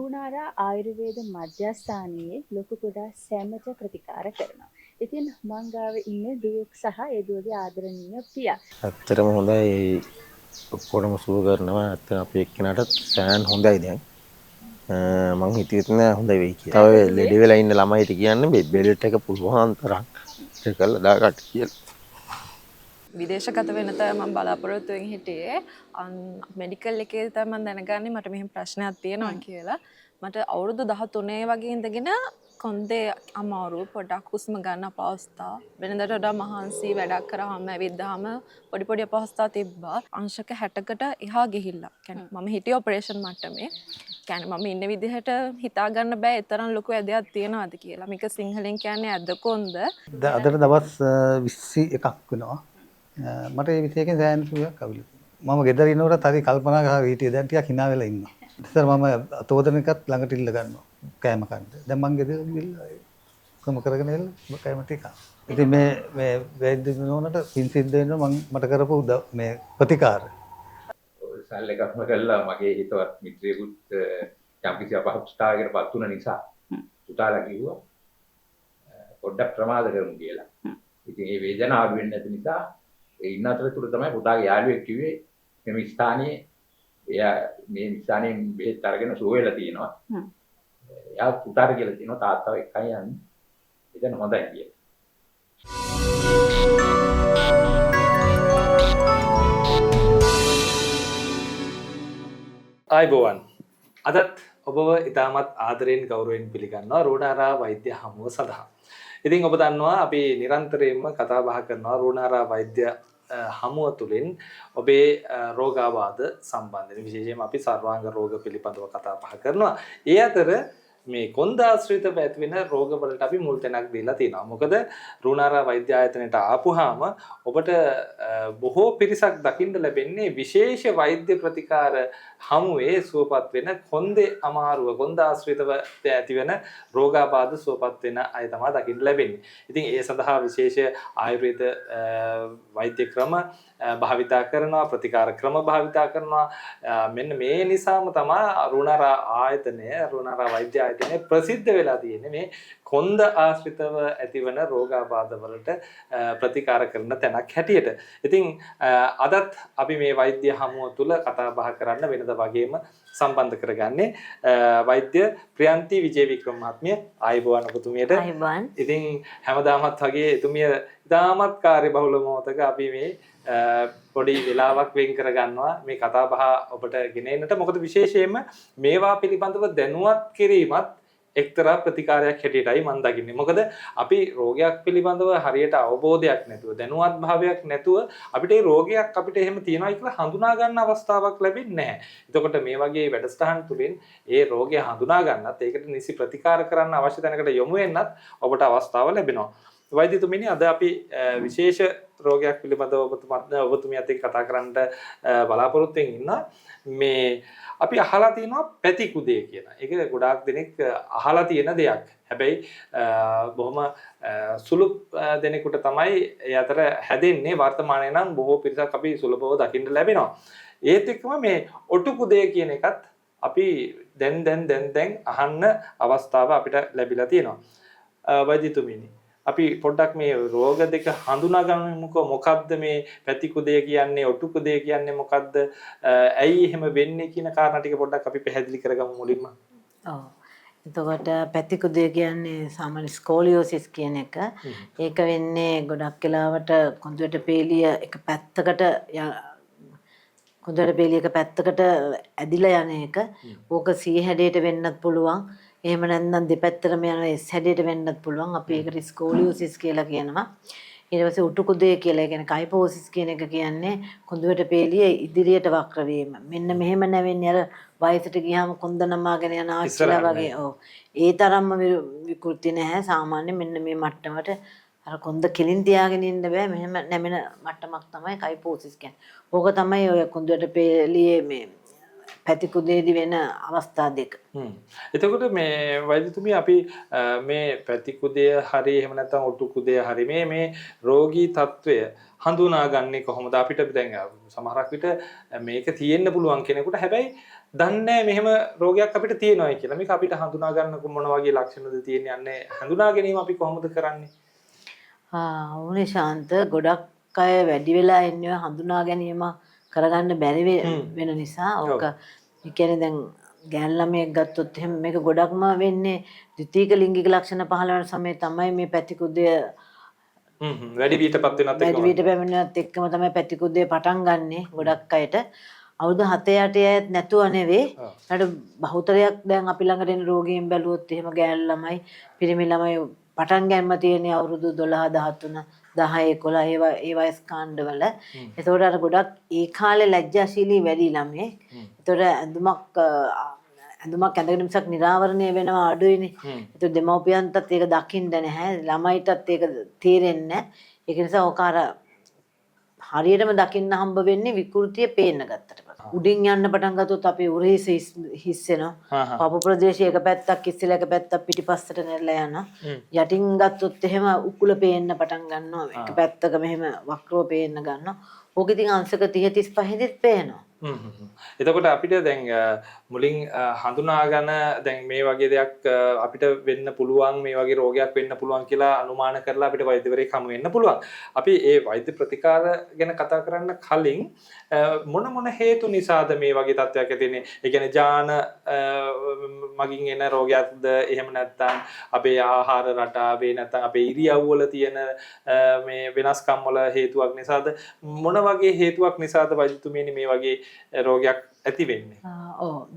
රුණාරා ආයුර්වේද මධ්‍යස්ථානයේ ලොකු කුඩා සැමට ප්‍රතිකාර කරනවා. ඉතින් මං ගාව ඉන්නේ දුවෙක් සහ ඒ දුවගේ ආදරණීය පියා. ඇත්තටම හොඳයි ඔක්කොටම සුව කරනවා. ඇත්තට අපි එක්කෙනාට සෑන් හොඳයි දැන්. මං හිතුවෙත් නෑ හොඳයි වෙයි කියලා. තව ලෙඩ වෙලා ඉන්න ළමයිට කියන්නේ බෙල්ට් එක පුළුවන් තරම් ඉස්තර කරලා දාගන්න කියලා. විදේශගත වෙන තමයි මම බලාපොරොත්තු වෙමින් හිටියේ. මෙඩිකල් එකේ තමයි මම දැනගන්නේ මට මෙහෙම ප්‍රශ්නයක් තියෙනවා කියලා. මට අවුරුදු 13 වගේ ඉඳගෙන කොන්දේ අමාරු පොඩක් හුස්ම ගන්න අපහසුතා. වෙනදට වඩා මහන්සි වැඩක් කරාම ඇවිද්දාම පොඩි අපහසුතා තිබ්බා. අංශක 60කට එහා ගිහිල්ලා. කියන්නේ මම හිටියේ ඔපරේෂන් මට්ටමේ. කියන්නේ මම ඉන්න විදිහට හිතා ගන්න බෑ ඒ තරම් ලොකු ඇදයක් තියනවාද කියලා. මේක සිංහලෙන් කියන්නේ ඇද කොන්ද. අදට දවස් 21ක් වෙනවා. මට මේ විශේෂයෙන් සෑහෙන සුවයක් අවිලි. මම ගෙදර ඉන්නකොට හරි කල්පනා කරලා හිටියේ දැන් ටිකක් hina වෙලා ඉන්නවා. ඉතින් මම තෝදන එකත් ළඟට ඉල්ල ගන්නවා. කෑම කන්න. දැන් මං ගෙදර ගිහලා කොහොම කරගෙන එල්ල කෑම ටික. ඉතින් මේ වෛද්‍ය නෝනට පින් සිද්ධ වෙනවා මට කරපු මේ ප්‍රතිකාර. සල්ල එකක්ම කළා මගේ හිතවත් මිත්‍රයෙකුත් යම්කිසි අපහසුතාවයකට පත් වුණ නිසා පුතාලා කිව්වා පොඩ්ඩක් ප්‍රමාද කරමු කියලා. ඉතින් ඒ වේදනාව අඩු වෙන්නේ නැති නිසා ඒ ඉන්න අතරතුර තමයි පුතාගේ යාළුවෙක් කිව්වේ මේ ස්ථානයේ එයා මේ ස්ථානයේ බෙහෙත් අරගෙන සුව වෙලා තියෙනවා. එයා පුතාට කියලා තියෙනවා තාත්තව එක්කයි යන්නේ. එතන හොඳයි කියලා. ආයිබෝවන් අදත් ඔබව ඉතාමත් ආදරයෙන් ගෞරවයෙන් පිළිගන්නවා රුණාරා වෛද්‍ය හමුව සඳහා. ඉතින් ඔබ දන්නවා අපි නිරන්තරයෙන්ම කතා බහ කරනවා රුණාරා වෛද්‍ය හමුව තුළින් ඔබේ රෝගාබාධ සම්බන්ධයෙන් විශේෂයෙන්ම අපි සර්වාංග රෝග පිළිබඳව කතා බහ කරනවා. ඒ අතර මේ කොන්ද ආශ්‍රිතව ඇති වෙන රෝග වලට අපි මුල් තැනක් දීලා තියෙනවා. මොකද රුණාරා වෛද්‍ය ආයතනයට ආපුහාම ඔබට බොහෝ පිරිසක් දකින්න ලැබෙන්නේ විශේෂ වෛද්‍ය ප්‍රතිකාර හමුවේ සුවපත් වෙන කොන්දේ අමාරුව කොන්ද ආශ්‍රිතව ඇති වෙන රෝගාබාධ සුවපත් වෙන අය තමයි දකින්න ලැබෙන්නේ. ඉතින් ඒ සඳහා විශේෂ ආයුර්වේද වෛද්‍ය ක්‍රම භාවිතා කරනවා ප්‍රතිකාර ක්‍රම භාවිතා කරනවා. මෙන්න මේ නිසාම තමයි රුණාරා ආයතනය රුණාරා වෛද්‍ය ආයතනය ප්‍රසිද්ධ වෙලා තියෙන්නේ මේ කොන්ද ආශ්‍රිතව ඇතිවන රෝගාබාධ වලට ප්‍රතිකාර කරන තැනක් හැටියට. ඉතින් අදත් අපි මේ වෛද්‍ය හමුව තුල කතා බහ කරන්න වෙනද වගේම සම්බන්ධ කරගන්නේ වෛද්‍ය ප්‍රියන්ති විජේවික්‍රම මහත්මිය. ආයුබෝවන් ඔබතුමියට. ආයුබෝවන්. ඉතින් හැමදාමත් වගේ එතුමිය ඉතාමත් කාර්යබහුල මොහොතක අපි මේ පොඩි වෙලාවක් වෙන් කර ගන්නවා මේ කතා බහ ඔබට ගෙන එන්නට. මොකද විශේෂයෙන්ම මේවා පිළිබඳව දැනුවත් කිරීමත් එක්තරා ප්‍රතිකාරයක් හැටියටයි මම දකින්නේ. මොකද අපි රෝගයක් පිළිබඳව හරියට අවබෝධයක් නැතුව දැනුවත් භාවයක් නැතුව අපිට මේ රෝගයක් අපිට එහෙම තියෙනවා කියලා හඳුනා ගන්න අවස්ථාවක් ලැබෙන්නේ නැහැ. එතකොට මේ වගේ වැඩසටහන් තුලින් ඒ රෝගය හඳුනා ගන්නත් ඒකට නිසි ප්‍රතිකාර කරන්න අවශ්‍ය තැනකට යොමු වෙන්නත් ඔබට අවස්ථාව ලැබෙනවා. වෛද්‍යතුමිනි අද අපි විශේෂ රෝගයක් පිළිබඳව ඔබතුමියත් එක්ක කතා කරන්න බලාපොරොත්තු වෙමින් ඉන්නවා. මේ අපි අහලා තියෙනවා පැතිකුදේ කියන. ඒක ගොඩාක් දෙනෙක් අහලා තියෙන දෙයක්. හැබැයි බොහොම සුළු දෙනෙකුට තමයි ඒ අතර හැදෙන්නේ. වර්තමානයේ නම් බොහෝ පිරිසක් අපි සුලභව දකින්න ලැබෙනවා. ඒත් එක්කම මේ ඔටුකුදේ කියන එකත් අපි දැන් අහන්න අවස්ථාව අපිට ලැබිලා තියෙනවා. වෛද්‍යතුමිනි අපි පොඩ්ඩක් මේ රෝග දෙක හඳුනා ගන්නමුකෝ. මොකක්ද මේ පැතිකුදේ කියන්නේ ඔටුකුදේ කියන්නේ මොකක්ද? ඇයි එහෙම වෙන්නේ කියන කාරණා ටික පොඩ්ඩක් අපි පැහැදිලි කරගමු මුලින්ම. ඔව්. එතකොට පැතිකුදේ කියන්නේ සාමාන්‍ය ස්කෝලියෝසිස් කියන එක. ඒක වෙන්නේ ගොඩක් වෙලාවට කොඳුරට පේලිය එක පැත්තකට ඇදිලා යන එක. ඕක සී හැඩයට වෙන්නත් පුළුවන්. එහෙම නැත්නම් දෙපැත්තටම යන S හැඩයට වෙන්නත් පුළුවන්. අපි ඒකට ස්කෝලියෝසිස් කියලා කියනවා. ඊට පස්සේ උටුකුදේ කියලා කියන්නේ කයිපෝසිස් කියන එක කියන්නේ කොඳුරට පේලිය ඉදිරියට වක්‍ර වීම. මෙන්න මෙහෙම නැවෙන්නේ අර වයසට ගියාම කොන්ද නමාගෙන යන ආච්චිලා වගේ. ඔව්. ඒ තරම්ම විකෘති නැහැ. සාමාන්‍ය මෙන්න මේ මට්ටමට අර කොන්ද කෙලින් තියාගෙන ඉන්න බෑ. මෙහෙම නැමෙන මට්ටමක් තමයි කයිපෝසිස් කියන්නේ. ඕක තමයි ඔය කොඳුරට පේලියේ මේ පැතිකුදේදී වෙන අවස්ථා දෙක. එතකොට මේ වෛද්‍යතුමිය අපි මේ පැතිකුදය හරි එහෙම නැත්නම් ඔටුකුදය හරි මේ රෝගී තත්වය හඳුනාගන්නේ කොහොමද? අපිට දැන් සමහරක් විට මේක තියෙන්න පුළුවන් කෙනෙකුට හැබැයි දන්නේ මෙහෙම රෝගයක් අපිට තියෙනවායි කියලා. මේක අපිට හඳුනා ගන්න මොන වගේ ලක්ෂණද තියෙන්නේ යන්නේ හඳුනා ගැනීම අපි කොහොමද කරන්නේ? ඕනේ ශාන්ත ගොඩක් අය වැඩි වෙලා ඉන්නේ හඳුනා ගැනීම කරගන්න බැරි වෙන නිසා. ඕක ඒ කියන්නේ දැන් ගෑන් ළමයෙක් ගත්තොත් එහෙම මේක ගොඩක්ම වෙන්නේ ද්විතීයික ලිංගික ලක්ෂණ පහළ වෙන සමයේ තමයි මේ පැතිකුදය වැඩි වියටපත් වෙනත් වැඩි වියට පැමිණෙනත් එක්කම තමයි පැතිකුදය පටන් ගන්නෙ ගොඩක් අයට. අවුරුදු 7-8 ඇයත් නැතුව නෙවෙයි. ඊට බහුතරයක් දැන් අපි ළඟට එන රෝගීන් බැලුවොත් එහෙම ගෑන් ළමයි පිරිමි ළමයි පටන් ගන්න තියෙන අවුරුදු 12 13 10 11 ඒ වයස් කාණ්ඩවල. ඒතකොට අර ගොඩක් ඒ කාලේ ලැජ්ජාශීලී වැඩි ළමයි. ඒතකොට ඇඳුමක් ඇඳගෙන මිසක් නිරාවරණය වෙනවා අඩුයිනේ. ඒතකොට දෙමව්පියන්ටත් ඒක දකින්න නැහැ. ළමයිටත් ඒක තේරෙන්නේ නැහැ. ඒක නිසා ඔක අර හරියටම දකින්න හම්බ වෙන්නේ විකෘතිය පේන්න ගත්තට පස්සේ. උඩින් යන්න පටන් ගත්තොත් අපේ උරහිස හිස්සෙනවා. පපු ප්‍රදේශයේ එක පැත්තක් ඉස්සෙල්ලා එක පැත්තක් පිටිපස්සට නැරලා යනවා. යටින් ගත්තොත් එහෙම උකුල පේන්න පටන් ගන්නවා. එක පැත්තක මෙහෙම වක්‍රව පේන්න ගන්නවා. ඕක ඉතින් අංශක 30 35 දිත් පේනවා. එතකොට අපිට දැන් මුලින් හඳුනා ගන්න දැන් මේ වගේ දෙයක් අපිට වෙන්න පුළුවන් මේ වගේ රෝගයක් වෙන්න පුළුවන් කියලා අනුමාන කරලා අපිට වෛද්‍යවරයෙක් හමු වෙන්න පුළුවන්. අපි ඒ වෛද්‍ය ප්‍රතිකාර ගැන කතා කරන්න කලින් මොන හේතු නිසාද මේ වගේ තත්ත්වයක් ඇති වෙන්නේ? ඒ කියන්නේ ජාන මගින් එන රෝගයක්ද එහෙම නැත්නම් අපේ ආහාර රටාවේ නැත්නම් අපේ ඉරියව් වල තියෙන මේ වෙනස්කම් වල හේතුවක් නිසාද මොන වගේ හේතුවක් නිසාද වෛද්‍යතුමියනි මේ වගේ රෝගයක් ඇති වෙන්නේ?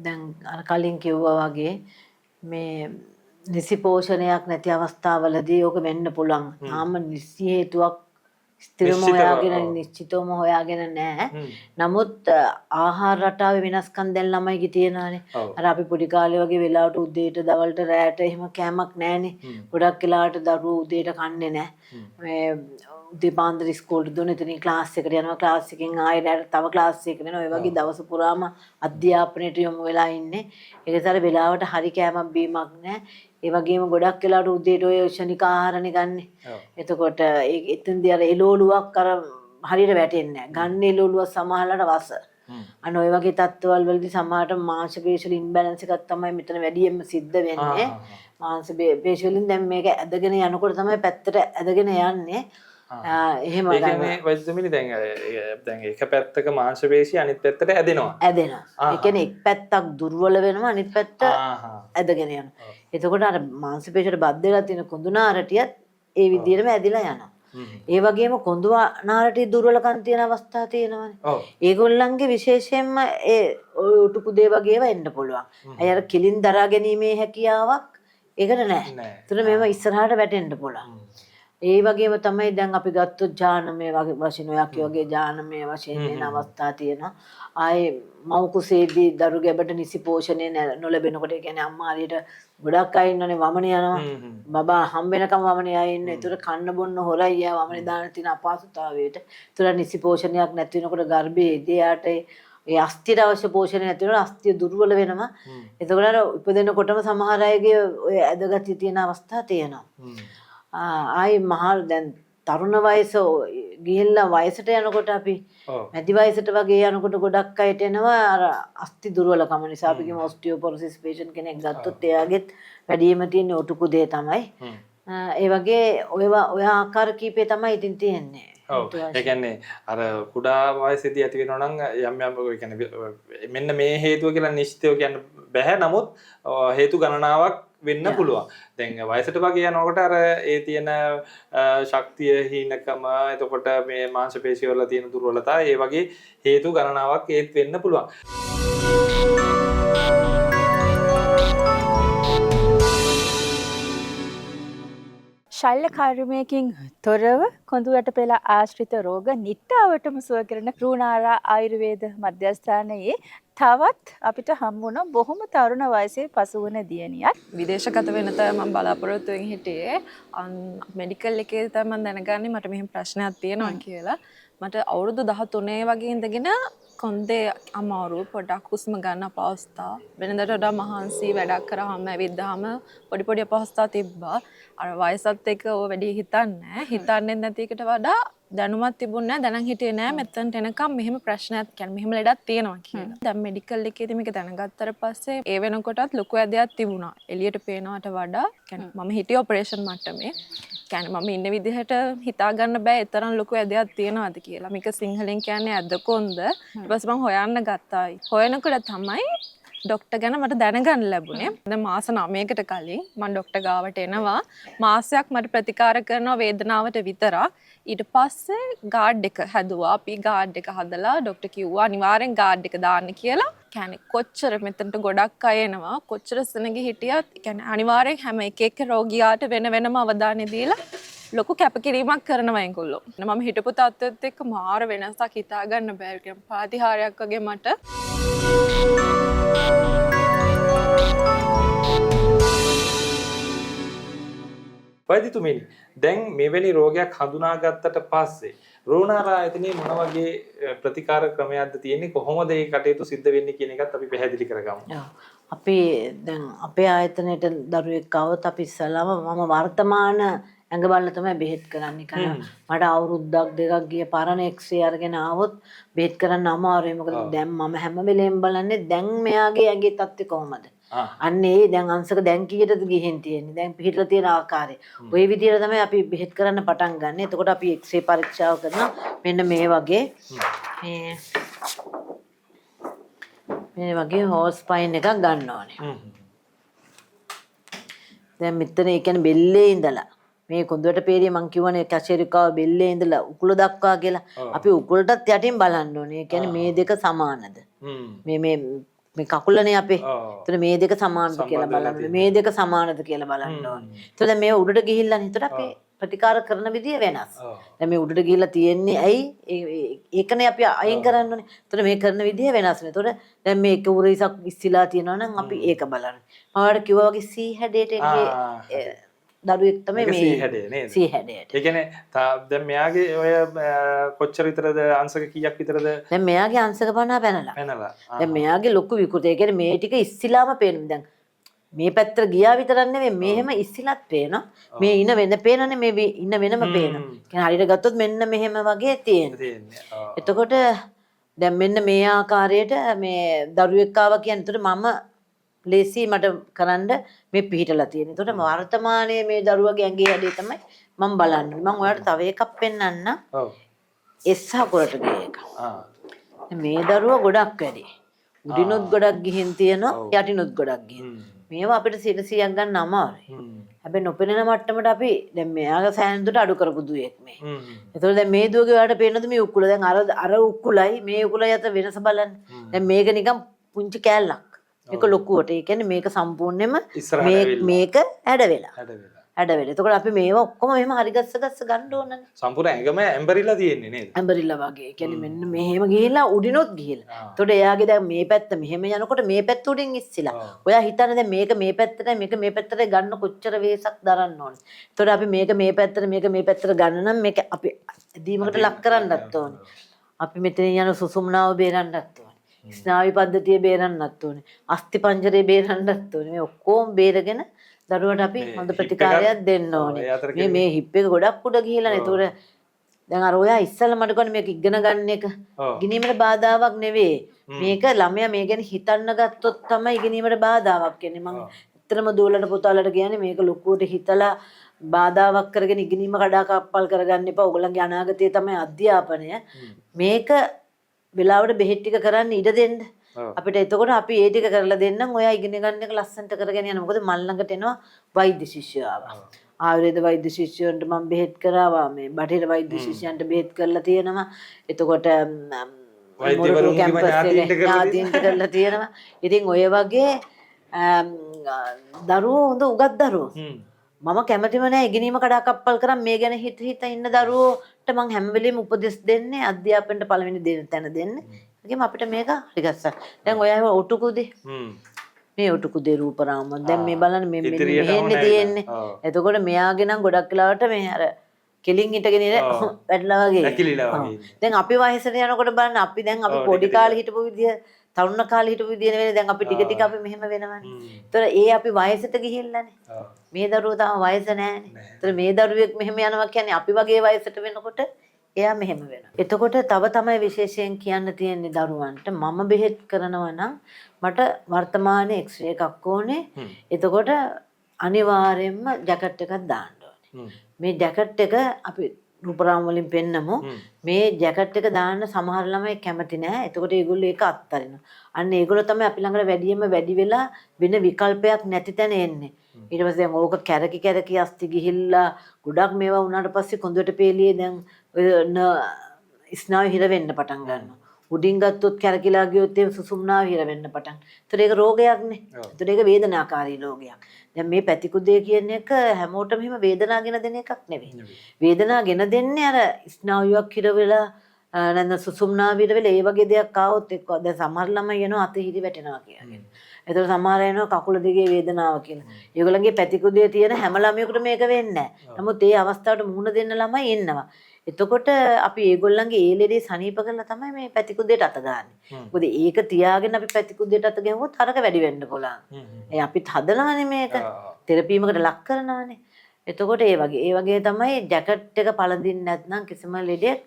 දැන් අර කලින් කිව්වා වගේ මේ නිසි පෝෂණයක් නැති අවස්ථාවලදී ඕක වෙන්න පුළුවන්. තාම නිසි හේතුවක් ස්ථිරම හොයාගෙන නිශ්චිතවම හොයාගෙන නැහැ. නමුත් ආහාර රටාවේ වෙනස්කම් දැන් ළමයිගේ තියෙනවානේ. අර අපි පොඩි කාලේ වගේ වෙලාවට උදේට දවල්ට රැයට එහෙම කෑමක් නැහනේ. ගොඩක් වෙලාවට දරුවෝ උදේට කන්නේ නැහැ. මේ උදේ පාන්දර ඉස්කෝලේට දුන්න ඉතින් ක්ලාස් එකට යනවා ක්ලාස් එකෙන් ආයෙ රැයට තව ක්ලාස් එකකට යනවා. ඒ වගේ දවස පුරාම අධ්‍යාපනයට යොමු වෙලා ඉන්නේ. ඒකතර වෙලාවට හරි කෑමක් බීමක් නැහැ. ඒ වගේම ගොඩක් වෙලාවට උදේට ඔය ශනික ආහාරනේ ගන්නෙ. එතකොට එතෙන්දී අර එළවලුවක් අර හරියට වැටෙන්නේ නැහැ. ගන්න එළවලුව සමහරලාට වස. අන්න ඔය වගේ තත්ත්වවල වලදී සමහරට මාංශ පේශි වල ඉම්බැලන්ස් එකක් තමයි මෙතන වැඩියෙන්ම සිද්ධ වෙන්නේ. මාංශ පේශි වලින් දැන් මේක ඇදගෙන යනකොට තමයි පැත්තට ඇදගෙන යන්නේ. එහෙම ඒ කියන්නේ වෛද්‍යතුමිනි දැන් එක පැත්තක මාංශ පේශි අනිත් පැත්තට ඇදෙනවා. ඒ කියන්නේ එක් පැත්තක් දුර්වල වෙනවා අනිත් පැත්ත ඇදගෙන යනවා. එතකොට අර මාංශ පේශියට බද්ධ වෙලා තියෙන කොඳු නාරටියත් ඒ විදිහටම ඇදිලා යනවා. ඒ වගේම කොඳු නාරටිය දුර්වලකම් තියෙන අවස්ථා තියෙනවානේ. ඒගොල්ලන්ගේ විශේෂයෙන්ම ඒ උටුපු දේ වගේව එන්න පුළුවන්. අය අර කිලින් දරා ගැනීමේ හැකියාවක් ඒකට නැහැ. ඒතර මේව ඉස්සරහට වැටෙන්න පුළුවන්. ඒ වගේම තමයි දැන් අපි ගත්තොත් ජානමය වශයෙන් ඔයක් වගේ ජානමය වශයෙන් එන අවස්ථා තියෙනවා. ආයේ මව් කුසේදී දරු ගැබට නිසි පෝෂණය නොලැබෙනකොට ඒ කියන්නේ අම්මා හරියට ගොඩක් අය ඉන්නනේ වමන යනවා. බබා හම් වෙනකම් වමනේ අය ඉන්න. ඒතර කන්න බොන්න හොරයි යා වමනේ දාන තියෙන අපහසුතාවයට. ඒතර නිසි පෝෂණයක් නැති වෙනකොට ගර්භයේදී යාට ඒ අස්තියට අවශ්‍ය පෝෂණය නැති වෙනකොට අස්තිය දුර්වල වෙනවා. එතකොට අර උපදිනකොටම සමහර අයගේ ඔය ඇදගතිය තියෙන අවස්ථා තියෙනවා. ආයි මහල් දැන් තරුණ වයස ගිහිල්ලා වයසට යනකොට අපි මැදි වයසට වගේ යනකොට ගොඩක් අයට එනවා අර අස්ථි දුර්වලකම නිසා. අපි කියමු ඔස්ටියෝපොරොසිස් පේෂන්ට් කෙනෙක් ගත්තොත් එයාගෙත් වැඩිම තියෙන ඔටුකුදේ තමයි. ඒ වගේ ඔය ආකාර කීපේ තමයි ඉතින් තියෙන්නේ. ඒ කියන්නේ අර කුඩා වයසේදී ඇති වෙනවා නම් යම් ඒ කියන්නේ මෙන්න මේ හේතුව කියලා නිශ්චිතව කියන්න බෑ. නමුත් හේතු ගණනාවක් වෙන්න පුළුවන්. දැන් වයසට වගේ යනකොට අර ඒ තියෙන ශක්තිය හීනකම එතකොට මේ මාංශ පේශි වල තියෙන දුර්වලතා ඒ වගේ හේතු ගණනාවක් ඒත් වෙන්න පුළුවන්. ශල්‍ය කර්මයකින් තොරව කොඳුයට පෙළ ආශ්‍රිත රෝග නිට්ටාවටම සුව කරන රුණාරා ආයුර්වේද මධ්‍යස්ථානයේ තවත් අපිට හම්බුණ බොහොම තරුණ වයසේ පසු වුණ දියණියක්. විදේශගත වෙන තව මම බලාපොරොත්තු වෙමින් හිටියේ මෙඩිකල් එකේ තමයි මම දැනගන්නේ මට මෙහෙම ප්‍රශ්නයක් තියෙනවා කියලා. මට අවුරුදු 13 වගේ ඉඳගෙන කොන්දේ අමාරු පොඩක් හුස්ම ගන්න අපහසුතා වෙනදට වඩා මහන්සි වැඩක් කරාම ඇවිද්දාම පොඩි අපහසුතා තිබ්බා. අර වයසත් එක්ක ඕව වැඩි හිතන්නේ නැති එකට වඩා දැනුමක් තිබුණේ නැහැ. දැනන් හිටියේ නැහැ මෙතනට එනකම් මෙහෙම ප්‍රශ්නයක් කියන්නේ මෙහෙම ලෙඩක් තියෙනවා කියලා. දැන් මෙඩිකල් එකේදී මේක දැනගත්තට පස්සේ ඒ වෙනකොටත් ලොකු ඇදයක් තිබුණා. එළියට පේනවට වඩා කියන්නේ මම හිටියේ ඔපරේෂන් මට්ටමේ. කියන්නේ මම ඉන්න විදිහට හිතා ගන්න බෑ ඒ තරම් ලොකු ඇදයක් තියනවාද කියලා. මේක සිංහලෙන් කියන්නේ ඇද කොන්ද. ඊට පස්සේ මම හොයන්න ගත්තා. හොයනකොට තමයි ඩොක්ටර් ගැන මට දැනගන්න ලැබුණේ. දැන් මාස 9කට කලින් මම ඩොක්ටර් ගාවට එනවා. මාසයක් මට ප්‍රතිකාර කරනවා වේදනාවට විතරක්. ඊට පස්සේ ගාඩ් එක හැදුවා. අපි ගාඩ් එක හදලා ඩොක්ටර් කිව්වා අනිවාර්යෙන් ගාඩ් එක දාන්න කියලා. කියන්නේ කොච්චර මෙතනට ගොඩක් අය එනවා. කොච්චර සෙනග හිටියත් කියන්නේ අනිවාර්යෙන් හැම එක රෝගියාට වෙන වෙනම අවධානය දීලා ලොකු කැපකිරීමක් කරනවා ඒගොල්ලෝ. මම හිටපු තාත්තත් එක්ක මාර වෙනසක් හිතා ගන්න බෑ. කියන්නේ පාතිහාරයක් වගේ මට. වෛද්‍යතුමනි දැන් මෙවැනි රෝගයක් හඳුනාගත්තට පස්සේ රෝණාරා ආයතනයේ මොන වගේ ප්‍රතිකාර ක්‍රමයක්ද තියෙන්නේ කොහොමද මේ කටයුතු සිද්ධ වෙන්නේ කියන එකත් අපි පැහැදිලි කරගමු. අපි දැන් අපේ ආයතනයේට දරුවෙක් આવොත් අපි ඉස්සලාම මම වර්තමාන ඇඟ බලලා තමයි බෙහෙත් කරන්නේ. കാരണം මට අවුරුද්දක් දෙකක් ගිය පරණ එක්ස්රේ අරගෙන ආවොත් බෙහෙත් කරන්න අමාරුයි. මොකද දැන් මම හැම වෙලේම බලන්නේ දැන් මෙයාගේ ඇඟේ තත්ත්වය කොහොමද? අන්න ඒ දැන් අංශක දැන් කීයටද ගිහින් තියෙන්නේ? දැන් පිටලා තියෙන ආකාරය. ওই විදිහට තමයි අපි බෙහෙත් කරන්න පටන් ගන්න. එතකොට අපි එක්ස්රේ පරීක්ෂාව කරනවා. මෙන්න මේ වගේ මේ වගේ හෝස් පයින් එකක් ගන්න ඕනේ. දැන් මෙතන ඒ කියන්නේ බෙල්ලේ ඉඳලා මේ කොඳුරට peeriය මං කියවනේ කැෂරිකාව බෙල්ලේ ඉඳලා උකුල දක්වා කියලා. අපි උකුලටත් යටින් බලන්න ඕනේ. ඒ කියන්නේ මේ දෙක සමානද? මේ කකුලනේ අපේ. එතන මේ දෙක සමානද කියලා බලන්න ඕනේ. මේ දෙක සමානද කියලා බලන්න ඕනේ. එතකොට දැන් මේ උඩට ගිහිල්ලානේ. එතකොට අපි ප්‍රතිකාර කරන විදිය වෙනස්. දැන් මේ උඩට ගිහිල්ලා තියෙන්නේ ඇයි? ඒකනේ අපි අයින් කරන්න ඕනේ. එතකොට මේ කරන විදිය වෙනස් නේ. එතකොට දැන් මේ එක උරයිසක් ඉස්සිලා තියෙනවා නම් අපි ඒක බලන්න. මම ඔයාලට කිව්වා වගේ C හැඩයට දරුවෙක් තමයි මේ සී හැඩය නේද? සී හැඩයට. ඒ කියන්නේ දැන් මෙයාගේ ඔය කොච්චර විතරද අංශක කීයක් විතරද? දැන් මෙයාගේ අංශක 50 පැනලා. පැනලා. දැන් මෙයාගේ ලොකු විකෘති. ඒ කියන්නේ මේ ටික ඉස්සිලාම පේනවා. දැන් මේ පැත්තට ගියා විතරක් නෙවෙයි මෙහෙම ඉස්සිලත් පේනවා. මේ ඉන වෙන පේනනේ මේ ඉන වෙනම පේනවා. කියන්නේ හරියට ගත්තොත් මෙන්න මෙහෙම වගේ තියෙනවා. එතකොට දැන් මෙන්න මේ ආකාරයට මේ දරුවෙක් ආවා කියන්නේ එතකොට මම ලේසි මට කරන්න මේ පිහිටලා තියෙන. එතකොට වර්තමානයේ මේ දරුවගේ ඇඟේ හැඩය තමයි මම බලන්නේ. මම ඔයාලට තව එකක් පෙන්නන්න. ඔව්. S හකුරට ගිය එක. මේ දරුවා ගොඩක් වැඩි. උඩිනුත් ගොඩක් ගිහින් තියෙනවා, යටිනුත් ගොඩක් ගිහින්. මේවා අපිට 100ක් ගන්න අමාරුයි. හැබැයි නොපෙනෙන මට්ටමට අපි දැන් මෙයාගේ සෑහෙනකට අඩු කරපු දුවෙක් මේ. එතකොට දැන් මේ දුවගේ ඔයාලට පේනද මේ උකුල? දැන් අර උකුලයි මේ උකුලයි අතර වෙනස බලන්න. දැන් මේක නිකන් පුංචි කෑල්ලක්. මේක ලොකුවට. ඒ කියන්නේ මේක සම්පූර්ණයෙන්ම මේක හැඩ වෙලා. හැඩ වෙලා. එතකොට අපි මේවා ඔක්කොම මෙහෙම හරි ගස්ස ගන්න ඕනනේ. සම්පූර්ණ ඇඟම ඇම්බරිලා තියෙන්නේ නේද? ඇම්බරිලා වගේ. ඒ කියන්නේ මෙන්න මෙහෙම ගිහිල්ලා උඩිනොත් ගිහිල්ලා. එතකොට එයාගේ දැන් මේ පැත්ත මෙහෙම යනකොට මේ පැත්ත උඩින් ඉස්සිලා. ඔයා හිතන්නේ දැන් මේක මේ පැත්තටයි මේක මේ පැත්තටයි ගන්න කොච්චර වෙහසක් දරන්න ඕනේ. එතකොට අපි මේක මේ පැත්තට මේක මේ පැත්තට ගන්න නම් මේක අපි දීමකට ලක් කරන්නත් ඕනේ. අපි මෙතන යන සුසුම්නාව බේරන්නත් ඕනේ. ස්නායු පද්ධතිය බේරන්නත් ඕනේ. අස්ථි පංජරය බේරන්නත් ඕනේ. මේ ඔක්කොම බේරගෙන දරුවට අපි හොඳ ප්‍රතිකාරයක් දෙන්න ඕනේ. මේ හිප් එක ගොඩක් උඩ ගිහිලානේ. ඒතකොට දැන් අර ඔයා ඉස්සෙල්ලා මට කියන්නේ මේක ඉගෙන ගන්න එක ඉගෙනීමට බාධාවක් නෙවෙයි. මේක ළමයා මේ ගැන හිතන්න ගත්තොත් තමයි ඉගෙනීමට බාධාවක් කියන්නේ. මම ඇත්තටම දුවලට පුතාලට කියන්නේ මේක ලොකුවට හිතලා බාධාවක් කරගෙන ඉගෙනීම කඩාකප්පල් කරගන්න එපා. ඔයගොල්ලන්ගේ අනාගතය තමයි අධ්‍යාපනය. මේක වෙලාවට බෙහෙත් ටික කරන්න ඉඩ දෙන්න. අපිට එතකොට අපි ඒ ටික කරලා දෙන්නම්. ඔයා ඉගෙන ගන්න එක ලස්සනට කරගෙන යන්න. මොකද මල් ළඟට එනවා වෛද්‍ය ශිෂ්‍යයෝ ආවා. ආයුර්වේද වෛද්‍ය ශිෂ්‍යයන්ට මම බෙහෙත් කරාවා. මේ බටහිර වෛද්‍ය ශිෂ්‍යයන්ට බෙහෙත් කරලා තියෙනවා. එතකොට වෛද්‍යවරුන්ගේ ඥාතීන්ට කරලා තියෙනවා. ඉතින් ඔය වගේ දරුවෝ හොඳ උගත් දරුවෝ. මම කැමතිම නෑ ඉගෙනීම කඩාකප්පල් කරන් මේ ගැන හිත ඉන්න දරුවෝට මම හැම වෙලෙම උපදෙස් දෙන්නේ අධ්‍යාපනයට පළවෙනි තැන දෙන්නේ. ඒකම අපිට මේක හරි ගස්සා. දැන් ඔයා ඔටුකුදේ මේ ඔටුකුදේ රූපරාම දැන් මේ බලන්න මේ මෙහෙන්නේ තියෙන්නේ. එතකොට මෙයාගේ නම් ගොඩක් වෙලාවට මේ අර කෙලින් හිටගෙන ඉර වැටලා වගේ. දැන් අපි වයසට යනකොට බලන්න අපි දැන් අපි පොඩි කාලේ හිටපු විදිය තරුණ කාලේ හිටපු විදිය නෙවෙයි දැන් අපි ටික ටික අපි මෙහෙම වෙනවනේ. ඒතර ඒ අපි වයසට ගිහිල්ලානේ. මේ දරුවෝ තාම වයස නැහැනේ. ඒතර මේ දරුවෙක් මෙහෙම යනවා කියන්නේ අපි වගේ වයසට වෙනකොට එයා මෙහෙම වෙනවා. එතකොට තව තමයි විශේෂයෙන් කියන්න තියෙන්නේ දරුවන්ට මම බෙහෙත් කරනවා නම් මට වර්තමානයේ එක්ස්රේ එකක් ඕනේ. එතකොට අනිවාර්යයෙන්ම ජැකට් එකක් දාන්න ඕනේ. මේ ජැකට් එක අපි රූපරාම වලින් පෙන්නමු. මේ ජැකට් එක දාන්න සමහර ළමයි කැමති නෑ. එතකොට ඒගොල්ලෝ ඒක අත්හරිනවා. අන්න ඒගොල්ලෝ තමයි අපි ළඟට වැඩි වෙලා වෙන විකල්පයක් නැති තැන එන්නේ. ඊට පස්සේ දැන් ඕක කැරකි අස්ති ගිහිල්ලා ගොඩක් මේවා වුණාට පස්සේ කොඳුට පෙළියේ දැන් ස්නායු හිර වෙන්න පටන් ගන්නවා. උඩින් ගත්තොත් කැරකිලා ගියොත් ඒ සුසුම්නාව හිර වෙන්න පටන්. ඒතර ඒක රෝගයක්නේ. ඒතර ඒක වේදනාකාරී රෝගයක්. දැන් මේ පැතිකුදේ කියන එක හැමෝටම එහෙම වේදනාවගෙන දෙන එකක් නෙවෙයි. වේදනාවගෙන දෙන්නේ අර ස්නායුවක් හිර වෙලා නැත්නම් සුසුම්නාව හිර වෙලා ඒ වගේ දෙයක් ආවොත් එක්ක දැන් සමහර ළමයි එනවා අත හිරි වැටෙනවා කියන්නේ. ඒතර සමහර එනවා කකුල දිගේ වේදනාව කියලා. ඒගොල්ලන්ගේ පැතිකුදේ තියෙන හැම ළමයෙකුට මේක වෙන්නේ නැහැ. නමුත් ඒ අවස්ථාවට මුහුණ දෙන්න ළමයි ඉන්නවා. එතකොට අපි ඒගොල්ලන්ගේ ඒ ලෙඩේ සනීප කරලා තමයි මේ පැතිකුදේට අත ගන්නෙ. මොකද ඒක තියාගෙන අපි පැතිකුදේට අත ගැහුවොත් අරක වැඩි වෙන්න පුළුවන්. ඒ අපිත් හදනවානේ මේක. තෙරපීමකට ලක් කරනවානේ. එතකොට ඒ වගේ තමයි ජැකට් එක පළඳින්න නැත්නම් කිසිම ලෙඩයක්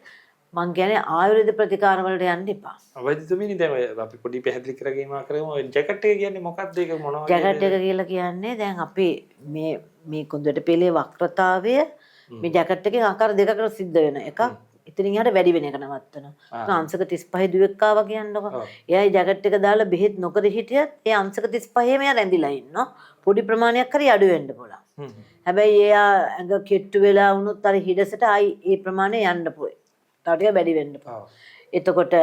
මං කියන්නේ ආයුර්වේද ප්‍රතිකාර වලට යන්න එපා. වෛද්‍යතුමනි දැන් අපි පොඩි පැහැදිලි කරගීමක් කරමු. ජැකට් එක කියන්නේ මොකක්ද ඒක මොනවද? ජැකට් එක කියලා කියන්නේ දැන් අපි මේ කොඳුට පෙළේ වක්‍රතාවය මේ ජැකට් එකේ ආකාර දෙකකට සිද්ධ වෙන එකක්. ඉතින් එහාට වැඩි වෙන එක නවත්තනවා. අංශක 35 දුවෙක් ආවා කියන්නකො. එයා ජැකට් එක දාලා බෙහෙත් නොකර හිටියත් ඒ අංශක 35 මෙයා රැඳිලා ඉන්නවා. පොඩි ප්‍රමාණයක් හරි අඩු වෙන්න පුළුවන්. හැබැයි එයා ඇඟ කෙට්ටු වෙලා වුණොත් අර හිඩසට ආයි ඒ ප්‍රමාණය යන්න පුළුවන්. තව ටික වැඩි වෙන්න පුළුවන්. එතකොට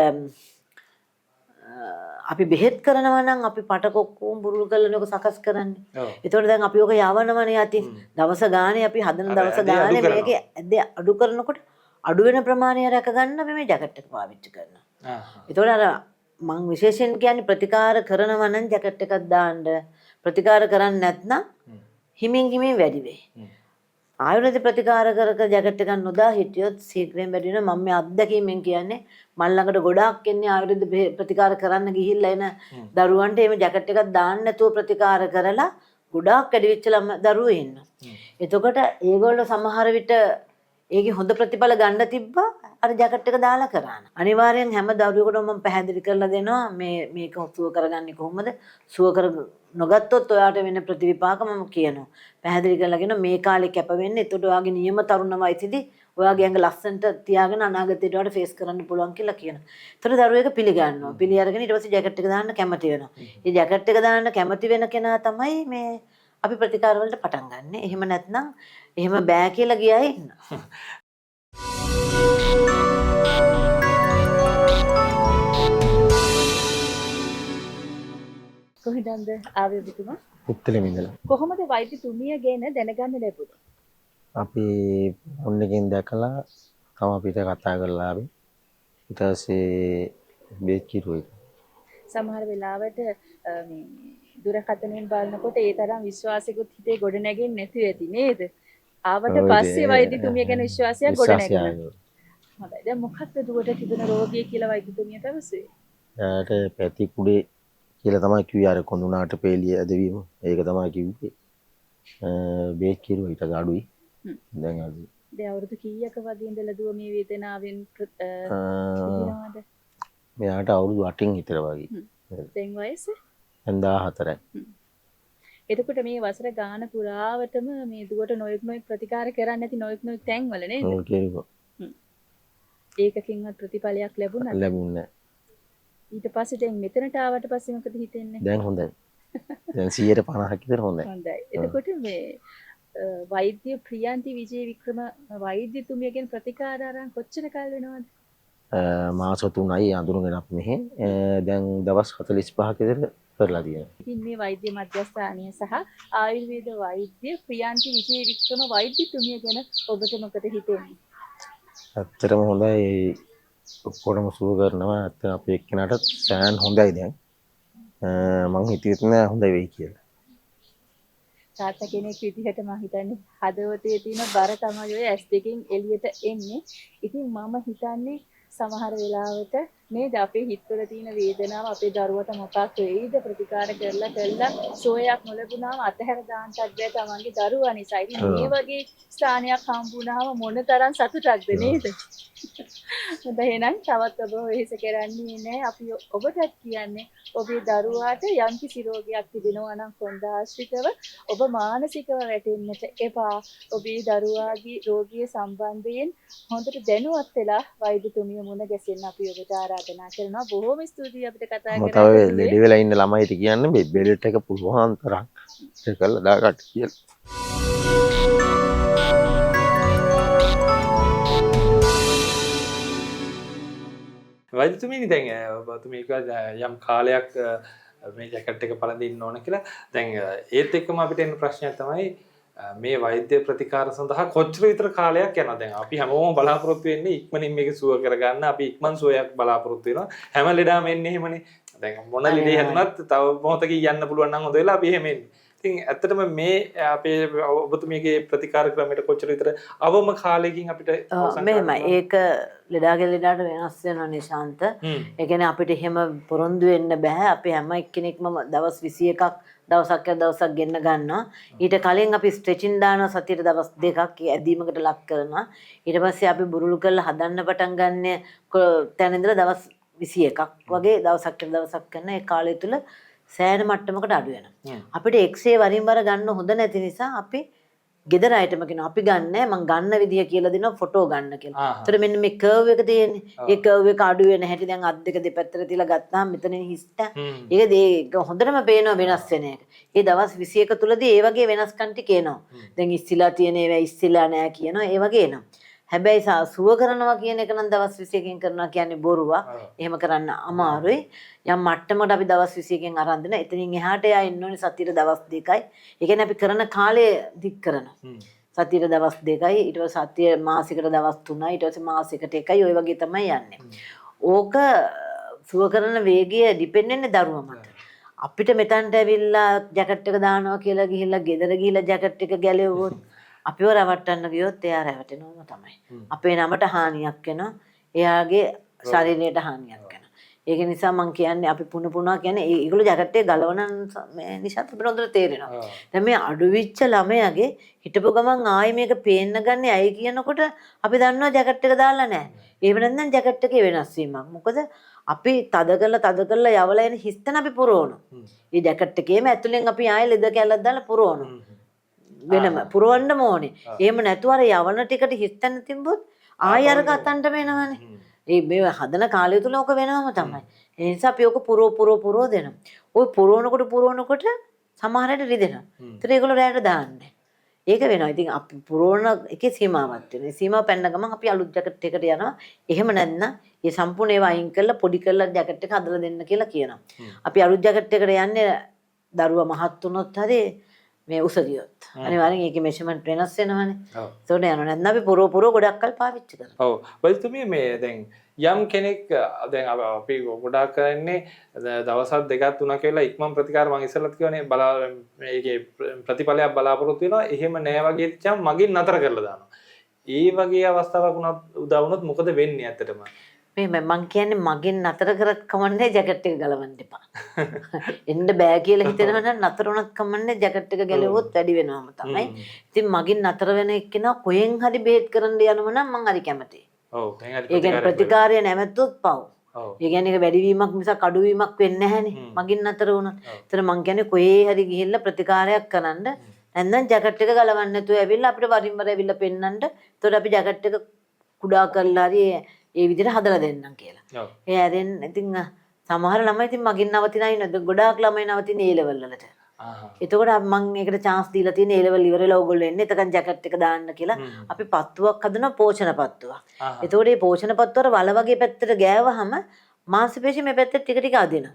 අපි බෙහෙත් කරනවා නම් අපි පටකොක්කුම් බුරුල් කරලා නේක සකස් කරන්නේ. ඒතකොට දැන් අපි ඔක යවනවනේ යතින්. දවස ගානේ අපි හදන දවස ගානේ මේකේ ඇද්ද අඩු කරනකොට අඩු වෙන ප්‍රමාණය රැක ගන්න අපි මේ ජැකට් එක පාවිච්චි කරනවා. ඒතකොට අර මම විශේෂයෙන් කියන්නේ ප්‍රතිකාර කරනවා නම් ජැකට් එකක් දාන්න. ප්‍රතිකාර කරන්නේ නැත්නම් හිමින් වැඩි වෙයි. ආයුර්වේද ප්‍රතිකාර කර ජැකට් එකක් නොදා හිටියොත් ශීඝ්‍රයෙන් වැඩි වෙනවා. මම මේ අත්දැකීමෙන් කියන්නේ මල් ළඟට ගොඩාක් එන්නේ ආයුර්වේද ප්‍රතිකාර කරන්න ගිහිල්ලා එන දරුවන්ට එහෙම ජැකට් එකක් දාන්න නැතුව ප්‍රතිකාර කරලා ගොඩාක් වැඩි වෙච්ච දරුවෝ ඉන්නවා. එතකොට ඒගොල්ලෝ සමහර විට ඒකේ හොඳ ප්‍රතිඵල ගන්න තිබ්බා අර ජැකට් එක දාලා කරාන. අනිවාර්යෙන් හැම දරුවෙකුටම මම පැහැදිලි කරලා දෙනවා මේක සුව කරගන්නේ කොහොමද? සුව කර නොගත්තොත් ඔයාට වෙන ප්‍රතිවිපාක මම කියනවා. පැහැදිලි කරලා කියනවා මේ කාලේ කැප වෙන්නේ. එතකොට ඔයාගේ නියම තරුණ වයසේදී ඔයාගේ ඇඟ ලස්සනට තියාගෙන අනාගතයට ඔයාට ෆේස් කරන්න පුළුවන් කියලා කියනවා. එතකොට දරුවෙක් පිළිගන්නවා. පිළි අරගෙන ඊට පස්සේ ජැකට් එක දාන්න කැමති වෙනවා. මේ ජැකට් එක දාන්න කැමති වෙන කෙනා තමයි මේ අපි ප්‍රතිකාර වලට පටන් ගන්න. එහෙම නැත්නම් එහෙම බෑ කියලා ගියයි ඉන්නවා. කොහෙන්ද ආවේ ඔබතුමා? පුත්තලෙම ඉඳලා. කොහොමද වෛද්‍යතුමිය ගැන දැනගන්න ලැබුණේ? අපි ෆෝන් එකෙන් දැකලා තමයි අපිට කතා කරලා ආවේ. ඊට පස්සේ බේත් කිරුවේ. සමහර වෙලාවට මේ දුරකථනයෙන් බලනකොට ඒ තරම් විශ්වාසයකුත් හිතේ ගොඩ නැගෙන්නේ නැති ඇති නේද? ආවට පස්සේ වෛද්‍යතුමිය ගැන විශ්වාසයක් ගොඩ නැගුණා. හොඳයි. දැන් මොකක්ද දුවට තිබෙන රෝගය කියලා වෛද්‍යතුමිය පැවසුවේ? එයාට පැති කුඩේ කියලා තමයි කිව්වේ අර කොඳුනාට පෙළිය ඇදවීම. ඒක තමයි කිව්වේ. බේත් කිරුවා ඊට අඩුයි. දැන් අඩුයි. දැන් අවුරුදු කීයක වගේ ඉඳලා දුව මේ වේදනාවෙන් ඉන්නවද? මෙයාට අවුරුදු 8න් විතර වගේ. දැන් වයස? 14යි. එතකොට මේ වසර ගාන පුරාවටම මේ දුවට නොයෙක් ප්‍රතිකාර කරන්නේ නැති නොයෙක් තැන්වල නේද? ඔව් කෙරුවා. ඒකකින්වත් ප්‍රතිඵලයක් ලැබුණාද? ලැබුණේ නැහැ. ඊට පස්සේ දැන් මෙතනට ආවට පස්සේ මොකද හිතෙන්නේ? දැන් හොඳයි. දැන් 150ක් විතර හොඳයි. හොඳයි. එතකොට මේ වෛද්‍ය ප්‍රියන්ති විජේ වික්‍රම වෛද්‍යතුමියගෙන් ප්‍රතිකාර අරන් කොච්චර කාල වෙනවද? මාස 3යි අඳුරගෙන අපි මෙහෙ දැන් දවස් 45ක විතර කරලා තියෙනවා. ඉතින් මේ වෛද්‍ය මධ්‍යස්ථානය සහ ආයුර්වේද වෛද්‍ය ප්‍රියන්ති විජේ වික්‍රම වෛද්‍යතුමිය ගැන ඔබට මොකද හිතෙන්නේ? ඇත්තටම හොඳයි. ඔක්කොටම සුව කරනවා. ඇත්තට අපේ එක්කෙනාට සෑන් හොඳයි දැන්. මං හිතුවේ නෑ හොඳයි වෙයි කියලා. තාත්තා කෙනෙක් විදිහට මම හිතන්නේ හදවතේ තියෙන බර තමයි ඔය S2කින් එළියට එන්නේ. ඉතින් මම හිතන්නේ සමහර වෙලාවට නේද අපේ හිතවල තියෙන වේදනාව අපේ දරුවට මොකක් වෙයිද ප්‍රතිකාර කරලා සෝයක් නොලැබුණාම අතහැර දාන්නත් බැහැ තමන්ගේ දරුවා නිසා. ඉතින් මේ වගේ ස්ථානයක් හම්බුනහම මොන තරම් සතුටක්ද නේද? හොඳ එහෙනම් තවත් ඔබ වෙහෙස කරන්නේ නැහැ. අපි ඔබටත් කියන්නේ ඔබේ දරුවාට යම්කිසි රෝගයක් තිබෙනවා නම් කොන්ද ආශ්‍රිතව ඔබ මානසිකව වැටෙන්නට එපා. ඔබේ දරුවාගේ රෝගිය සම්බන්ධයෙන් හොඳට දැනුවත් වෙලා වෛද්‍යතුමිය මුණ ගැසෙන්න අපි ඔබට ආරාධනා කරනවා. බොහොම ස්තුතියි අපිට කතා මම කරන්න. තව ලෙඩ වෙලා ඉන්න ළමයිට කියන්නේ මේ බෙල්ට් එක පුළුවන් තරම් ඒක කරලා දාගන්න කියලා. වෛද්‍යතුමනි දැන් ඔබතුමී යම් කාලයක් මේ ජැකට් එක පළඳින්න ඕන කියලා. දැන් ඒත් එක්කම අපිට එන ප්‍රශ්නයක් තමයි මේ වෛද්‍ය ප්‍රතිකාර සඳහා කොච්චර විතර කාලයක් යනවද? දැන් අපි හැමෝම බලාපොරොත්තු වෙන්නේ ඉක්මනින් මේක සුව කරගන්න. අපි ඉක්මන් සුවයක් බලාපොරොත්තු වෙනවා. හැම ලෙඩාම එන්නේ එහෙමනේ. දැන් මොන ලෙඩේ හැදුනත් තව මොහොතකින් යන්න පුළුවන් නම් හොඳ වෙලා අපි එහෙම එන්නේ. ඉතින් ඇත්තටම මේ අපේ ඔබතුමියගේ ප්‍රතිකාර ක්‍රමයට කොච්චර විතර අවම කාලයකින් අපිට මෙහෙමයි ඒක ලෙඩාගේ ලෙඩාට වෙනස් වෙනවා නිශාන්ත. ඒ කියන්නේ අපිට එහෙම පොරොන්දු වෙන්න බෑ. අපි හැම එක්කෙනෙක්ම දවස් 21ක් දවසක් දවසක් ගෙන්න ගන්නවා. ඊට කලින් අපි ස්ට්‍රෙචින් දානවා සතියට දවස් 2ක් ඇදීමකට ලක් කරනවා. ඊට පස්සේ අපි බුරුළු කරලා හදන්න පටන් ගන්න තැන ඉඳලා දවස් 21ක් වගේ දවසක් කරන ඒ කාලය තුල සෑහෙන මට්ටමකට අඩු වෙනවා. අපිට එක්ස්රේ වරින් වර ගන්න හොඳ නැති නිසා අපි ගෙදර අයටම කියනවා අපි ගන්නෑ මං ගන්න විදිය කියලා දෙනවා ෆොටෝ ගන්න කියලා. ඒතර මෙන්න මේ කර්ව් එක තියෙන්නේ. ඒ කර්ව් එක අඩු වෙන හැටි දැන් අත් දෙක දෙපැත්තට තියලා ගත්තාම මෙතනින් හිස්ට. ඒක හොඳටම පේනවා වෙනස් වෙන එක. ඒ දවස් 21 තුලදී ඒ වගේ වෙනස්කම් ටික එනවා. දැන් ඉස්සිලා තියෙන ඒවා ඉස්සිලා නෑ කියනවා. ඒ වගේ එනවා. හැබැයි සුව කරනවා කියන එක නම් දවස් 21කින් කරනවා කියන්නේ බොරුවක්. එහෙම කරන්න අමාරුයි. යම් මට්ටමකට අපි දවස් 21කින් අරන් දෙන. එතනින් එහාට යා එන්න ඕනේ සතියට දවස් 2යි. ඒ කියන්නේ අපි කරන කාලය දික් කරනවා. සතියට දවස් 2යි, ඊට පස්සේ සතිය මාසෙකට දවස් 3යි, ඊට පස්සේ මාසෙකට 1යි ඔය වගේ තමයි යන්නේ. ඕක සුව කරන වේගය ඩිපෙන්ඩ් වෙන්නේ දරුවා මත. අපිට මෙතනට ඇවිල්ලා ජැකට් එක දානවා කියලා ගිහිල්ලා ගෙදර ගිහිල්ලා ජැකට් එක ගැලෙවුවොත් අපිව රවට්ටන්න ගියොත් එයා රැවටෙනවම තමයි. අපේ නමට හානියක් වෙනවා. එයාගේ ශරීරයට හානියක් වෙනවා. ඒක නිසා මම කියන්නේ අපි පුනා කියන්නේ ඒගොල්ලෝ ජැකට් එක ගලවන නිසා අපිට හොඳට තේරෙනවා. දැන් මේ අඩුවිච්ච ළමයාගේ හිටපු ගමන් ආයේ මේක පේන්න ගන්න ඇයි කියනකොට අපි දන්නවා ජැකට් එක දාලා නැහැ. එහෙම නැත්නම් ජැකට් එකේ වෙනස් වීමක්. මොකද අපි තද කරලා යවලා එන හිස්තන අපි පුරවනවා. මේ ජැකට් එකේම ඇතුලෙන් අපි ආයේ ලෙද කැල්ලක් දාලා පුරවනවා. වෙනම පුරවන්න ඕනේ. එහෙම නැතුව අර යවන ටිකට හිස්තන තිබ්බොත් ආයෙ අර ගතන්ට වෙනවනේ. මේ හදන කාලය තුල ඕක වෙනවම තමයි. ඒ නිසා අපි ඕක පුරව දෙනවා. ওই පුරවනකොට සමහරට රිදෙනවා. ඒතර ඒගොල්ලෝ රැයට දාන්නේ. ඒක වෙනවා. ඉතින් අපි පුරවන එකේ සීමාවක් තියෙනවා. සීමාව පැන්න ගමන් අපි අලුත් ජැකට් එකට යනවා. එහෙම නැත්නම් මේ සම්පූර්ණ ඒවා අයින් කරලා පොඩි කරලා ජැකට් එක හදලා දෙන්න කියලා කියනවා. අපි අලුත් ජැකට් එකට යන්නේ දරුවා මහත් වුණොත් හරි මේ උස ගියොත්. අනිවාර්යෙන් ඒකේ මෙෂර්මන්ට් වෙනස් වෙනවනේ. ඒකට යනවා. නැත්නම් අපි පුරව ගොඩක් කල් පාවිච්චි කරනවා. ඔව්. වෛද්‍යතුමිය මේ දැන් යම් කෙනෙක් දැන් අපි ගොඩාක් කරන්නේ දවස් දෙකක් තුනක් වෙලා ඉක්මන් ප්‍රතිකාර මම ඉස්සෙල්ලත් කියවනේ මේකේ ප්‍රතිඵලයක් බලාපොරොත්තු වෙනවා. එහෙම නෑ වගේ චම් මගින් නතර කරලා දානවා. ඒ වගේ අවස්ථාවක් උදා වුණොත් මොකද වෙන්නේ ඇත්තටම? මං කියන්නේ මගෙන් නතර කරත් කමන්නේ ජැකට් එක ගලවන්න එපා. එන්න බෑ කියලා හිතෙනවා නම් නතර වුණත් කමන්නේ ජැකට් එක ගැලෙවුවොත් වැඩි වෙනවම තමයි. ඉතින් මගෙන් නතර වෙන එක්කෙනා කොහෙන් හරි බේත් කරන්න යනව නම් මං හරි කැමතියි. ඔව්. ඒ කියන්නේ ප්‍රතිකාරය නැමැත්තොත් පව්. ඒ කියන්නේ ඒක වැඩිවීමක් මිසක් අඩුවීමක් වෙන්නේ නැහැනේ. මගෙන් නතර වුණා. ඒතර මං කියන්නේ කොහේ හරි ගිහිල්ලා ප්‍රතිකාරයක් කරන්න නැත්නම් ජැකට් එක ගලවන්න නැතුව ඇවිල්ලා අපිට වරින් වර ඇවිල්ලා පෙන්නන්න. ඒතකොට අපි ජැකට් එක කුඩා කරලා හරි ඒ විදිහට හදලා දෙන්නම් කියලා. ඒ ඇරෙන් ඉතින් සමහර ළමයි ඉතින් මගින් නවතිනා ඉන්නද ගොඩාක් ළමයි නවතින ඒ ලෙවල් වලට. එතකොට මම ඒකට chance දීලා තියෙන ඒ ලෙවල් ඉවරලා ඕගොල්ලෝ එන්නේ එතකන් ජැකට් එක දාන්න කියලා. අපි පත්තුවක් හදනවා පෝෂණ පත්තුවක්. එතකොට මේ පෝෂණ පත්තුවර වල වගේ පැත්තට ගෑවහම මාංශපේශි මේ පැත්තට ටික ටික අදිනවා.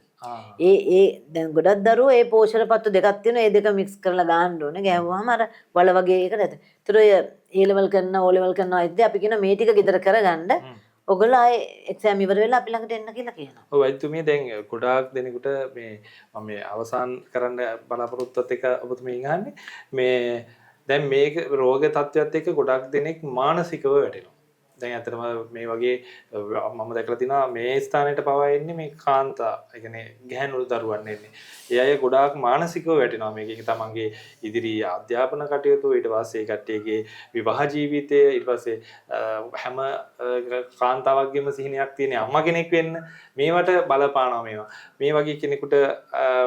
ඒ දැන් ගොඩක් දරුවෝ ඒ පෝෂණ පත්තු දෙකක් තියෙනවා. ඒ දෙක මික්ස් කරලා ගන්න ඕනේ. ගෑවුවාම අර වල වගේ එක නැත. ඒතර ඔය ඒ ලෙවල් කරනවා ඕ ලෙවල් කරනවා ඉතින් අපි කියන මේ ටික ගෙදර කරගන්න ඔගොල්ලෝ ආයේ එක්සෑම් ඉවර වෙලා අපි ළඟට එන්න කියලා කියනවා. ඔව් වෛද්‍යතුමිය දැන් ගොඩාක් දෙනෙකුට මේ මම මේ අවසන් කරන්න බලාපොරොත්තුත් එක ඔබතුමියන් අහන්නේ මේ දැන් මේක රෝග තත්ත්වයක් එක්ක ගොඩාක් දෙනෙක් මානසිකව වැටෙනවා. දැන් ඇත්තටම මේ වගේ මම දැකලා තිනවා මේ ස්ථානෙට පවා එන්නේ මේ කාන්තා, ඒ කියන්නේ ගැහැණු දරුවන් එන්නේ. ඒ අය ගොඩාක් මානසිකව වැටෙනවා මේකේ තමන්ගේ ඉදිරි අධ්‍යාපන කටයුතු, ඊට පස්සේ කට්ටියගේ විවාහ ජීවිතය, ඊට පස්සේ හැම කාන්තාවක්ගේම සිහිනයක් තියෙන අම්මා කෙනෙක් වෙන්න මේවට බලපානවා මේවා. මේ වගේ කෙනෙකුට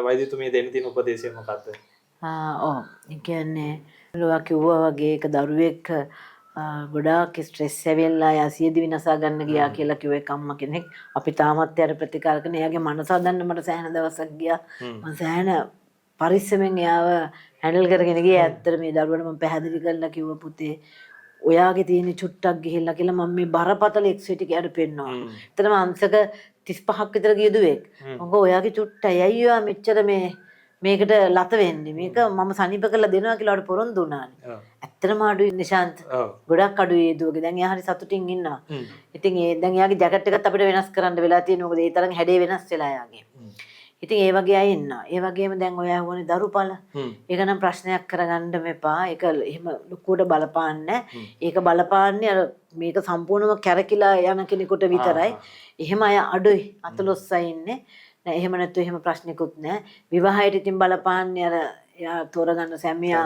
වෛද්‍යතුමිය දෙන්න තියෙන උපදේශය මොකක්ද? ඔව් ඒ කියන්නේ ලෝවා කිව්වා වගේ එක දරුවෙක් ගොඩාක් ස්ට්‍රෙස් ඇවිල්ලා යා සියදිවි නසා ගන්න ගියා කියලා කිව්ව එක අම්මා කෙනෙක්. අපි තාමත් යාර ප්‍රතිකාර කරන එයාගේ මනස හදන්න මට සෑහෙන දවසක් ගියා. මම සෑහෙන පරිස්සමෙන් එයාව හැන්ඩල් කරගෙන ගියා. ඇත්තට මේ දරුවට මම පැහැදිලි කරලා කිව්ව පුතේ ඔයාගේ තියෙන චුට්ටක් ගිහිල්ලා කියලා මම මේ බරපතල එක්සිටික් යට පෙන්නවා. එතනම අංශක 35ක් විතර ගිය දුවෙක්. මම ඔයාගේ චුට්ටයි අයියෝ මෙච්චර මේකට ලත වෙන්නේ. මේක මම සනීප කරලා දෙනවා කියලා වඩ පොරොන්දු වුණානේ. ඇත්තටම අඩුයි නිශාන්ත. ගොඩක් අඩුයි ඒ දුවගේ. දැන් එයා හරි සතුටින් ඉන්නවා. ඉතින් දැන් එයාගේ ජැකට් එකත් අපිට වෙනස් කරන්න වෙලා තියෙනවා. මොකද ඒ තරම් හැඩේ වෙනස් වෙලා එයාගේ. ඉතින් ඒ වගේ අය ඉන්නවා. ඒ වගේම දැන් ඔයා වුණේ දරුපල. ඒක නම් ප්‍රශ්නයක් කරගන්න මෙපා. ඒක එහෙම ලොකුවට බලපාන්නේ. ඒක බලපාන්නේ අර මේක සම්පූර්ණයෙන්ම කැරකිලා යන කෙනෙකුට විතරයි. එහෙම අය අඩුයි. අතලොස්සයි ඉන්නේ. නෑ එහෙම නැත්නම් එහෙම ප්‍රශ්නිකුත් නෑ. විවාහයට ඉතින් බලපාන්නේ අර එයා තෝරගන්න සැමියා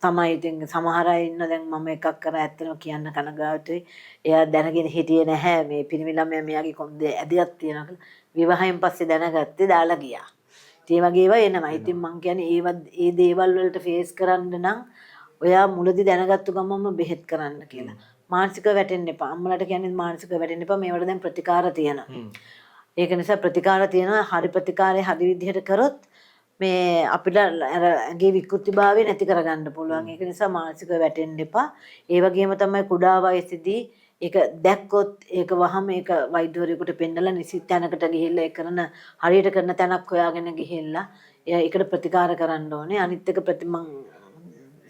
තමයි. ඉතින් සමහර අය ඉන්න දැන් මම එකක් කරා ඇත්තම කියන්න කනගාටුයි. එයා දැනගෙන හිටියේ නැහැ මේ පිරිමි ළමයා මෙයාගේ කොන්දේ ඇදයක් තියෙනවා කියලා. විවාහයෙන් පස්සේ දැනගත්තේ දාලා ගියා. ඒ වගේ ඒවා එනවා. ඉතින් මං කියන්නේ ඒ දේවල් වලට ෆේස් කරන්න නම් ඔයා මුලදී දැනගත්තු ගමන්ම බෙහෙත් කරන්න කියලා. මානසිකව වැටෙන්න එපා. අම්මලාට කියන්නේ මානසිකව වැටෙන්න එපා. මේවට දැන් ප්‍රතිකාර තියෙනවා. ඒක නිසා ප්‍රතිකාර තියෙනවා. හරි ප්‍රතිකාරය හරි විදිහට කරොත් මේ අපිට ඇගේ විකෘතිභාවය නැති කරගන්න පුළුවන්. ඒක නිසා මානසිකව වැටෙන්න එපා. ඒ වගේම තමයි කුඩා වයසේදී ඒක දැක්කොත් ඒක වහම ඒක වෛද්‍යවරයෙකුට පෙන්නලා නිසි තැනකට ගිහිල්ලා ඒ කරන හරියට කරන තැනක් හොයාගෙන ගිහිල්ලා ඒකට ප්‍රතිකාර කරන්න ඕනේ. අනිත් එක මං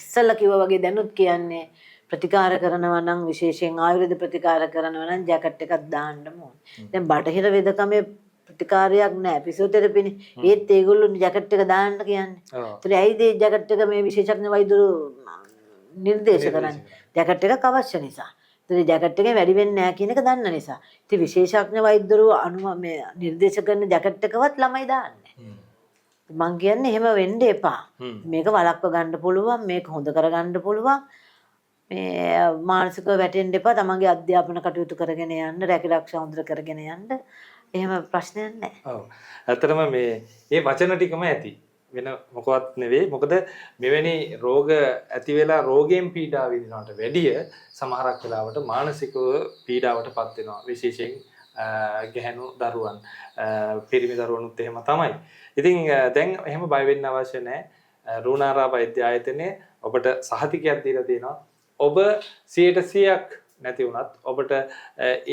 ඉස්සල්ලා කිව්වා වගේ දැනුත් කියන්නේ ප්‍රතිකාර කරනවා නම් විශේෂයෙන් ආයුර්වේද ප්‍රතිකාර කරනවා නම් ජැකට් එකක් දාන්න ඕනේ. දැන් බටහිර වෙදකමේ ප්‍රතිකාරයක් නැහැ. ෆිසියෝതെරපිනේ. ඒත් ඒගොල්ලෝ ජැකට් එක දාන්න කියන්නේ. ඒතර ඇයිද මේ ජැකට් එක මේ විශේෂඥ වෛද්‍යවරු නිර්දේශ කරන්නේ? ජැකට් එකක් අවශ්‍ය නිසා. ඒතර ජැකට් එකේ වැඩි වෙන්නේ නැහැ කියන එක දන්න නිසා. ඉතින් විශේෂඥ වෛද්‍යවරු මේ නිර්දේශ කරන ජැකට් එකවත් ළමයි දාන්නේ. මං කියන්නේ එහෙම වෙන්න එපා. මේක වළක්ව ගන්න පුළුවන්. මේක හොඳ කරගන්න පුළුවන්. මේ මානසිකව වැටෙන්න එපා. තමන්ගේ අධ්‍යාපන කටයුතු කරගෙන යන්න, රැකිරක්ෂා හොඳට කරගෙන යන්න. එහෙම ප්‍රශ්නයක් නැහැ. ඔව්. ඇත්තටම මේ වචන ටිකම ඇති. වෙන මොකවත් නෙවෙයි. මොකද මෙවැනි රෝග ඇති වෙලා රෝගයෙන් පීඩා විඳිනවට වැඩිය සමහරක් වෙලාවට මානසිකව පීඩාවටපත් වෙනවා. විශේෂයෙන් ගැහැණු දරුවන්, පිරිමි දරුවනුත් එහෙම තමයි. ඉතින් දැන් එහෙම බය වෙන්න අවශ්‍ය නැහැ. රුණාරා වෛද්‍ය ආයතනයේ ඔබට සහතිකයක් දීලා තියෙනවා. ඔබ 100%ක් නැති වුණත් ඔබට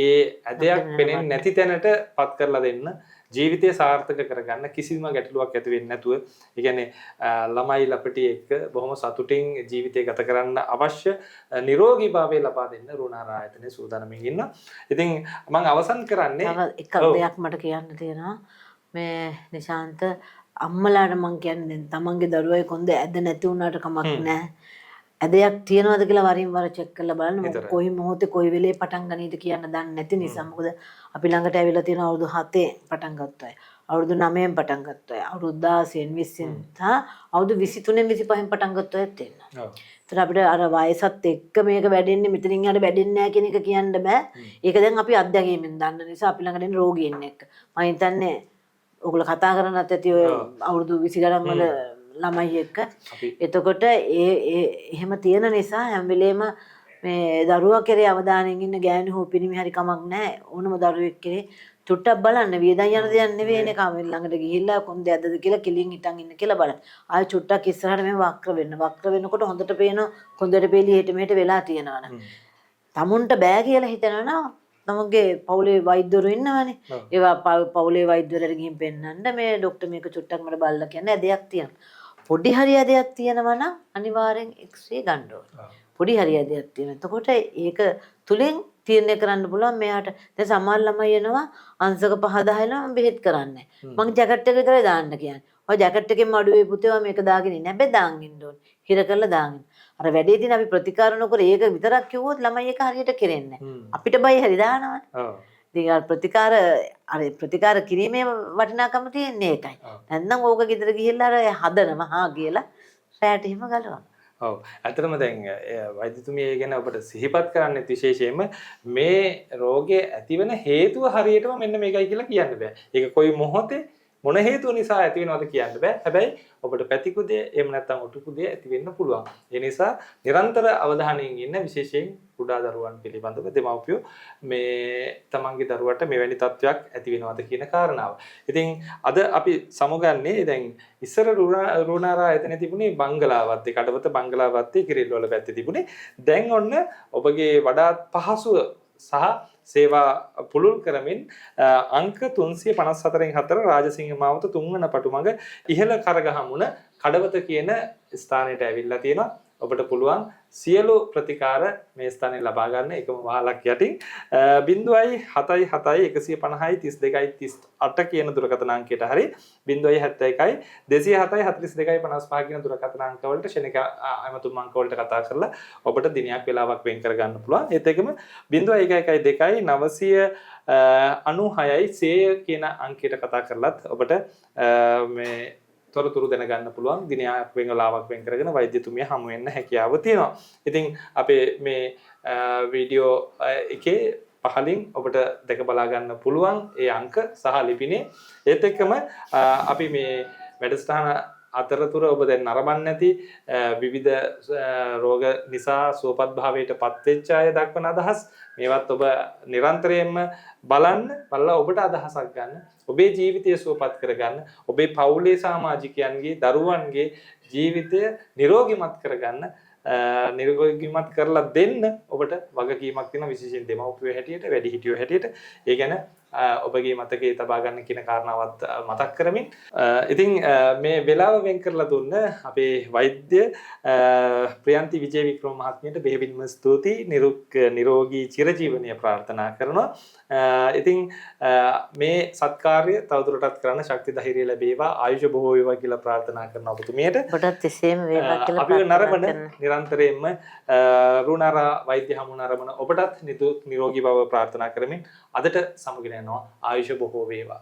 ඒ ඇදයක් පෙනෙන්නේ නැති තැනට පත් කරලා දෙන්න, ජීවිතය සාර්ථක කරගන්න, කිසිම ගැටලුවක් ඇති වෙන්නේ නැතුව, ඒ කියන්නේ ළමයි ලපටි එක්ක බොහොම සතුටින් ජීවිතය ගත කරන්න අවශ්‍ය නිරෝගීභාවය ලබා දෙන්න රුණාරා ආයතනයේ සූදානම්ින් ඉන්න. ඉතින් මම අවසන් කරන්නේ එක දෙයක් මට කියන්න තියෙනවා. මේ නිශාන්ත අම්මලාට මං කියන්නේ තමන්ගේ දරුවයි කොන්ද ඇද නැති වුණාට කමක් නැහැ. ඇදයක් තියනවද කියලා වරින් වර චෙක් කරලා බලන්න. මොකද කොයි මොහොතේ කොයි වෙලේ පටන් ගන්නීද කියන්න දන්නේ නැති නිසා. මොකද අපි ළඟට ඇවිල්ලා තියෙන අවුරුදු 7 පටන් ගත්තා අය, අවුරුදු 9 පටන් ගත්තා අය, අවුරුදු 16 20 අවුරුදු 23 25 පටන් ගත්තා අයත් ඉන්නවා. ඒතර අපිට අර වයසත් එක්ක මේක වැඩෙන්නේ මෙතනින් යට වැඩෙන්නේ නැහැ කියන එක කියන්න බෑ. ඒක දැන් අපි අත්දැකීමෙන් දන්න නිසා අපි ළඟට එන රෝගීන් එක්ක. මම හිතන්නේ ඔයගොල්ලෝ කතා කරනත් ඇති ඔය අවුරුදු 20 ගණන් වල ළමයි එක්ක. එතකොට එහෙම තියෙන නිසා හැම වෙලේම මේ දරුවා කෙරේ අවධානයෙන් ඉන්න ගෑනු හෝ පිරිමි හරි කමක් නැහැ. ඕනම දරුවෙක් කෙරේ චුට්ටක් බලන්න. වියදම් යන දෙයක් නෙවෙයිනේ. කාමෙන් ළඟට ගිහිල්ලා කොන්ද ඇද්දද කියලා කිලින් හිටන් ඉන්න කියලා බලන්න. ආයෙ චුට්ටක් ඉස්සරහට මේ වක්‍ර වෙන්න. වක්‍ර වෙනකොට හොඳට පේනවා කොන්දට පෙළි හෙට මෙහෙට වෙලා තියෙනවනේ. තමුන්ට බෑ කියලා හිතනවනම් තමන්ගේ පවුලේ වෛද්‍යවරු ඉන්නවනේ. ඒවා පවුලේ වෛද්‍යවරට ගිහින් පෙන්නන්න මේ ડોක්ටර් මේක චුට්ටක් මට බලලා කියන්නේ දෙයක් තියෙනවා. පොඩි හරියදයක් තියෙනවා නම් අනිවාර්යෙන් එක්ස්රේ ගන්න ඕනේ. පොඩි හරියදයක් තියෙනවා. එතකොට ඒක තුලින් තීරණය කරන්න පුළුවන් මෙයාට. දැන් සමහර ළමයි එනවා අංශක 5 10 ළම බෙහෙත් කරන්නේ. මම ජැකට් එක විතරයි දාන්න කියන්නේ. ඔය ජැකට් එකෙන් අඩුවේ පුතේ මේක දාගෙන ඉන්න. හැබැයි දාන් ඉන්න ඕනේ. හිර කරලා දාගෙන. අර වැඩේ තියෙන අපි ප්‍රතිකාර නොකර ඒක විතරක් කිව්වොත් ළමයි ඒක හරියට කෙරෙන්නේ නැහැ. අපිට බයි හරි දානවනේ. ඔව්. ඉතින් අර ප්‍රතිකාර කිරීමේ වටිනාකම තියෙන්නේ ඒකයි. නැත්නම් ඕක ගෙදර ගිහිල්ලා අර හදනවා හා කියලා රැට එහෙම ගලවනවා. ඔව්. ඇත්තටම දැන් වෛද්‍යතුමිය ඒ ගැන ඔබට සිහිපත් කරන්නේ විශේෂයෙන්ම මේ රෝගේ ඇතිවෙන හේතුව හරියටම මෙන්න මේකයි කියලා කියන්න බෑ. ඒක කොයි මොහොතේ මොන හේතුව නිසා ඇති වෙනවද කියන්න බෑ. හැබැයි ඔබට පැතිකුදේ එහෙම නැත්නම් ඔටුකුදේ ඇති වෙන්න පුළුවන්. ඒ නිසා නිරන්තර අවධානයෙන් ඉන්න විශේෂයෙන් කුඩා දරුවන් පිළිබඳව දෙමව්පියෝ මේ තමන්ගේ දරුවට මෙවැනි තත්වයක් ඇති වෙනවද කියන කාරණාව. ඉතින් අද අපි සමුගන්නේ දැන් ඉස්සර රුණාරා එතන තිබුණේ බංගලාවත්තේ කඩවත බංගලාවත්තේ කිරිල්වල පැත්තේ තිබුණේ. දැන් ඔන්න ඔබගේ වඩාත් පහසුව සහ සේවා පුළුල් කරමින් අංක 354න් 4 රාජසිංහ මාවත 3 වන පටුමඟ ඉහළ කරගහමුණ කඩවත කියන ස්ථානයට ඇවිල්ලා තියෙනවා. ඔබට පුළුවන් සියලු ප්‍රතිකාර මේ ස්ථානයේ ලබා ගන්න එකම වහලක් යටින් 0.77 150 32 38 කියන දුරකථන අංකයට හරි 0.71 207 42 55 කියන දුරකථන අංක වලට ශනික අමතුම් අංක වලට කතා කරලා ඔබට දිනයක් වෙලාවක් වෙන් කර ගන්න පුළුවන්. ඒත් එකම 0.112 996 100 කියන අංකයට කතා කරලත් ඔබට මේ තොරතුරු දැනගන්න පුළුවන්. දිනයක් වෙලාවක් වෙන් කරගෙන වෛද්‍යතුමිය හමු වෙන්න හැකියාව තියෙනවා. ඉතින් අපේ මේ වීඩියෝ එකේ පහලින් ඔබට දැක බලා ගන්න පුළුවන් ඒ අංක සහ ලිපිනේ. ඒත් එක්කම අපි මේ වැඩසටහන අතරතුර ඔබ දැන් නරඹන්නේ නැති විවිධ රෝග නිසා සුවපත් භාවයට පත්වෙච්ච අය දක්වන අදහස් මේවත් ඔබ නිරන්තරයෙන්ම බලලා ඔබට අදහසක් ගන්න, ඔබේ ජීවිතය සුවපත් කරගන්න, ඔබේ පවුලේ සමාජිකයන්ගේ දරුවන්ගේ ජීවිතය නිරෝගීමත් කරගන්න, නිරෝගීමත් කරලා දෙන්න ඔබට වගකීමක් තියෙනවා විශේෂයෙන් දෙමව්පියෝ හැටියට, වැඩිහිටියෝ හැටියට. ඒ ගැන ඔබගේ මතකයේ තබා ගන්න කියන කාරණාවත් මතක් කරමින් ඉතින් මේ වෙලාව වෙන් කරලා දුන්න අපේ වෛද්‍ය ප්‍රියන්ති විජේ වික්‍රම මහත්මියට බෙහෙවින්ම ස්තුතියි. නිරෝගී චිරජීවනය ප්‍රාර්ථනා කරනවා. ඉතින් මේ සත්කාර්ය තවදුරටත් කරන්න ශක්ති ධෛර්යය ලැබේවා, ආයුෂ බොහෝ වේවා කියලා ප්‍රාර්ථනා කරනවා ඔබතුමියට. ඔබටත් එසේම වේවා කියලා අපි නරඹන නිරන්තරයෙන්ම රුණාරා වෛද්‍ය හමු නරඹන ඔබටත් නිරෝගී බව ප්‍රාර්ථනා කරමින් අදට සමගින යනවා. ආයුෂ බොහෝ වේවා.